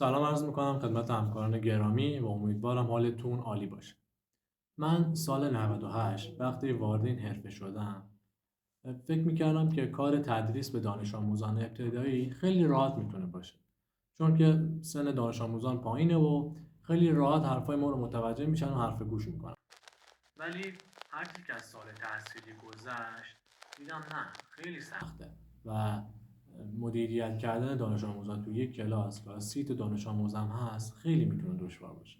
سلام عرض میکنم خدمت همکاران گرامی و امیدوارم حالتون عالی باشه. من سال 98 وقتی وارد این حرفه شدم فکر میکردم که کار تدریس به دانش آموزان ابتدایی خیلی راحت میتونه باشه. چون که سن دانش آموزان پایینه و خیلی راحت حرفای ما رو متوجه میشن و حرف گوش میکنن. ولی هرچی که از سال تحصیلی گذشت دیدم نه خیلی سخته و مدیریت کردن دانش آموزان تو یک کلاس و 30 تا دانش آموزم هست خیلی میتونه دشوار باشه.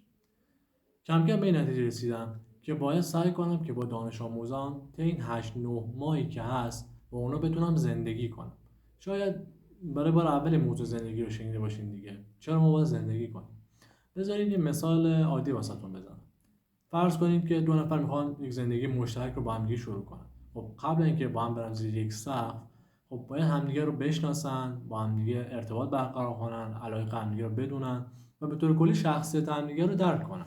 کم کم به این نتیجه رسیدم که باید سعی کنم که با دانش آموزان تا این 8-9 ماهی که هست با اونا بتونم زندگی کنم. شاید برای بار اول موضوع زندگی رو شنیده باشین دیگه. چرا ما باید زندگی کنیم؟ بذارید یه مثال عادی واسهتون بزنم. فرض کنید که دو نفر میخوان یک زندگی مشترک رو با هم شروع کنن. خب قبل اینکه با هم برن زیر یک سقف، خب باید همدیگه رو بشناسن، با همدیگه ارتباط برقرار کنن، علایق همدیگه رو بدونن و به طور کلی شخصیت همدیگه رو درک کنن.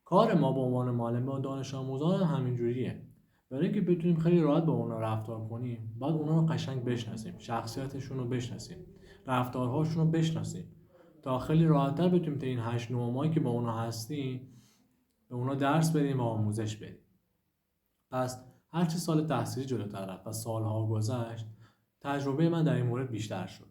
کار ما به عنوان معلم و دانش آموزان همین جوریه. برای اینکه بتونیم خیلی راحت با اونا رفتار کنیم، باید اونا رو قشنگ بشناسیم، شخصیتشون رو بشناسیم، رفتارهاشون رو بشناسیم تا خیلی راحت‌تر بتونیم تا این 8-9 ماهی که با اونا هستیم به اونا درس بدیم و آموزش بدیم. پس هرچی سال تحصیلی جلوتر رفت و سالها گذشت، تجربه من در این مورد بیشتر شد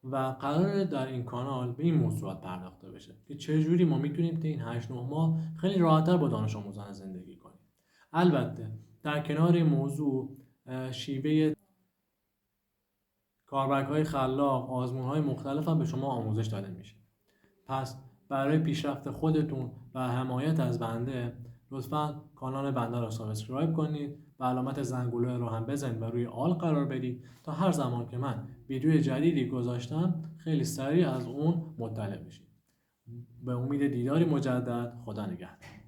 و قراره در این کانال به این موضوعات پرداخته بشه که چجوری ما میتونیم تا این 8-9 ماه خیلی راحت‌تر با دانش آموزان زندگی کنیم. البته در کنار این موضوع شیوه کاربرهای خلاق، آزمون‌های مختلف هم به شما آموزش داده میشه. پس برای پیشرفت خودتون و حمایت از بنده لطفاً کانال بنده رو سابسکرایب کنید و علامت زنگوله رو هم بزنید و روی آل قرار بدید تا هر زمان که من ویدیو جدیدی گذاشتم خیلی سریع از اون مطلع بشید. به امید دیداری مجدد، خدا نگهدار.